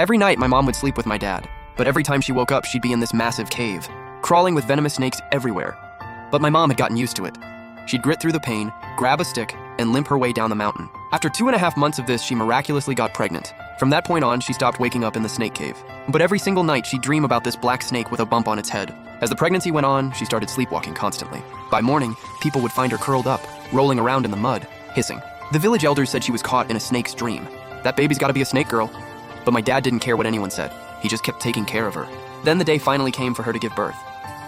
Every night, my mom would sleep with my dad, but every time she woke up, she'd be in this massive cave, crawling with venomous snakes everywhere. But my mom had gotten used to it. She'd grit through the pain, grab a stick, and limp her way down the mountain. After 2.5 months of this, she miraculously got pregnant. From that point on, she stopped waking up in the snake cave. But every single night, she'd dream about this black snake with a bump on its head. As the pregnancy went on, she started sleepwalking constantly. By morning, people would find her curled up, rolling around in the mud, hissing. The village elders said she was caught in a snake's dream. That baby's gotta be a snake girl. But my dad didn't care what anyone said. He just kept taking care of her. Then the day finally came for her to give birth.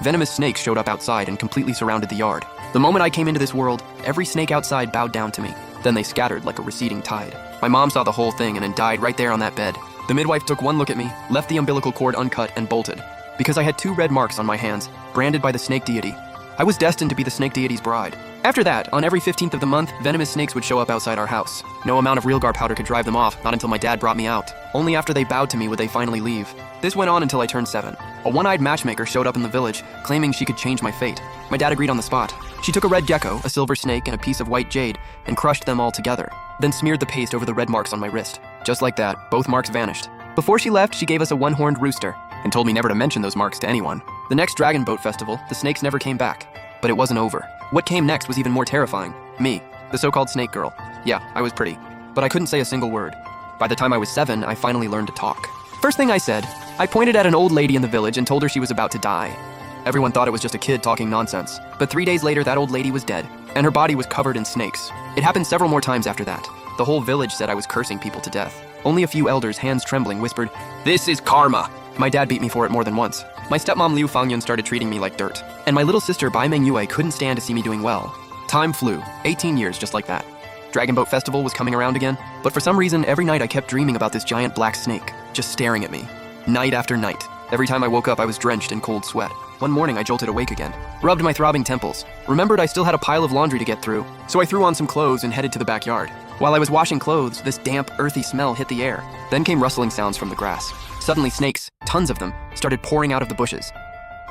Venomous snakes showed up outside and completely surrounded the yard. The moment I came into this world, every snake outside bowed down to me. Then they scattered like a receding tide. My mom saw the whole thing and then died right there on that bed. The midwife took one look at me, left the umbilical cord uncut, and bolted. Because I had 2 red marks on my hands, branded by the snake deity. I was destined to be the snake deity's bride. After that, on every 15th of the month, venomous snakes would show up outside our house. No amount of Realgar powder could drive them off, not until my dad brought me out. Only after they bowed to me would they finally leave. This went on until I turned 7. A one-eyed matchmaker showed up in the village, claiming she could change my fate. My dad agreed on the spot. She took a red gecko, a silver snake, and a piece of white jade, and crushed them all together, then smeared the paste over the red marks on my wrist. Just like that, both marks vanished. Before she left, she gave us a one-horned rooster, and told me never to mention those marks to anyone. The next Dragon Boat Festival, the snakes never came back. But it wasn't over. What came next was even more terrifying. Me, the so-called snake girl. Yeah, I was pretty, but I couldn't say a single word. By the time I was 7, I finally learned to talk. First thing I said, I pointed at an old lady in the village and told her she was about to die. Everyone thought it was just a kid talking nonsense, but 3 days later that old lady was dead, and her body was covered in snakes. It happened several more times after that. The whole village said I was cursing people to death. Only a few elders, hands trembling, whispered, "This is karma." My dad beat me for it more than once. My stepmom Liu Fangyun started treating me like dirt, and my little sister Bai Mengyue couldn't stand to see me doing well. Time flew, 18 years just like that. Dragon Boat Festival was coming around again, but for some reason every night I kept dreaming about this giant black snake, just staring at me. Night after night. Every time I woke up I was drenched in cold sweat. One morning I jolted awake again, rubbed my throbbing temples, remembered I still had a pile of laundry to get through, so I threw on some clothes and headed to the backyard. While I was washing clothes, this damp, earthy smell hit the air. Then came rustling sounds from the grass. Suddenly snakes, tons of them, started pouring out of the bushes.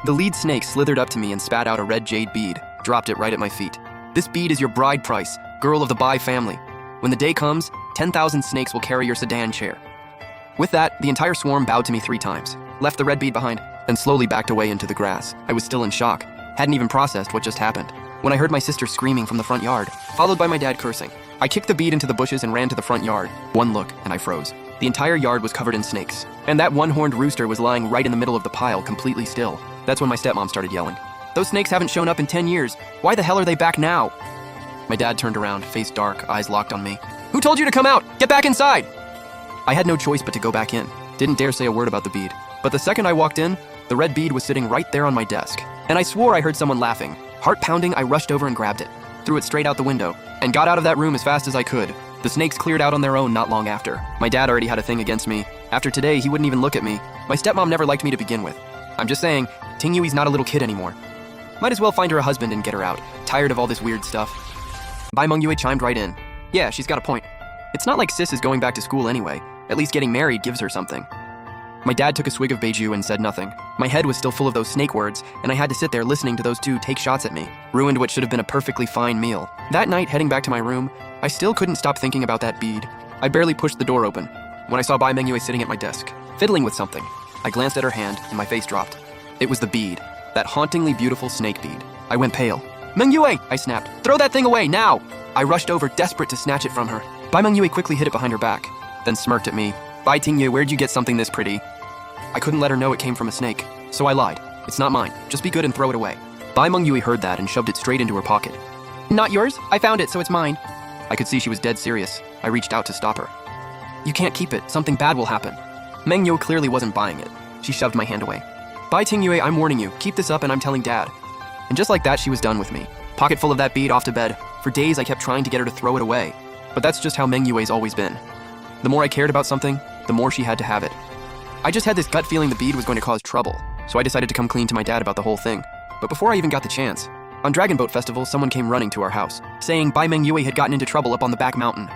The lead snake slithered up to me and spat out a red jade bead, dropped it right at my feet. "This bead is your bride price, girl of the Bai family. When the day comes, 10,000 snakes will carry your sedan chair." With that, the entire swarm bowed to me 3 times, left the red bead behind, and slowly backed away into the grass. I was still in shock, hadn't even processed what just happened, when I heard my sister screaming from the front yard, followed by my dad cursing. I kicked the bead into the bushes and ran to the front yard. One look, and I froze. The entire yard was covered in snakes, and that one-horned rooster was lying right in the middle of the pile, completely still. That's when my stepmom started yelling, "Those snakes haven't shown up in 10 years. Why the hell are they back now?" My dad turned around, face dark, eyes locked on me. "Who told you to come out? Get back inside!" I had no choice but to go back in. Didn't dare say a word about the bead. But the second I walked in, the red bead was sitting right there on my desk. And I swore I heard someone laughing. Heart pounding, I rushed over and grabbed it, threw it straight out the window, and got out of that room as fast as I could. The snakes cleared out on their own not long after. My dad already had a thing against me. After today, he wouldn't even look at me. My stepmom never liked me to begin with. I'm just saying, Ting Yui's not a little kid anymore. Might as well find her a husband and get her out. Tired of all this weird stuff. Bai Mengyue chimed right in. Yeah, she's got a point. It's not like Sis is going back to school anyway. At least getting married gives her something. My dad took a swig of Beiju and said nothing. My head was still full of those snake words, and I had to sit there listening to those 2 take shots at me. Ruined what should have been a perfectly fine meal. That night, heading back to my room, I still couldn't stop thinking about that bead. I barely pushed the door open when I saw Bai Mengyue sitting at my desk, fiddling with something. I glanced at her hand, and my face dropped. It was the bead, that hauntingly beautiful snake bead. I went pale. "Mengyue!" I snapped. "Throw that thing away, now!" I rushed over, desperate to snatch it from her. Bai Mengyue quickly hid it behind her back, then smirked at me. "Bai Tingyue, where'd you get something this pretty?" I couldn't let her know it came from a snake, so I lied. "It's not mine. Just be good and throw it away." Bai Mengyue heard that and shoved it straight into her pocket. "Not yours? I found it, so it's mine." I could see she was dead serious. I reached out to stop her. "You can't keep it. Something bad will happen." Mengyue clearly wasn't buying it. She shoved my hand away. "Bai Tingyue, I'm warning you. Keep this up and I'm telling Dad." And just like that, she was done with me. Pocket full of that bead, off to bed. For days, I kept trying to get her to throw it away. But that's just how Mengyue's always been. The more I cared about something, the more she had to have it. I just had this gut feeling the bead was going to cause trouble, so I decided to come clean to my dad about the whole thing. But before I even got the chance, on Dragon Boat Festival, someone came running to our house, saying Bai Mengyue had gotten into trouble up on the back mountain.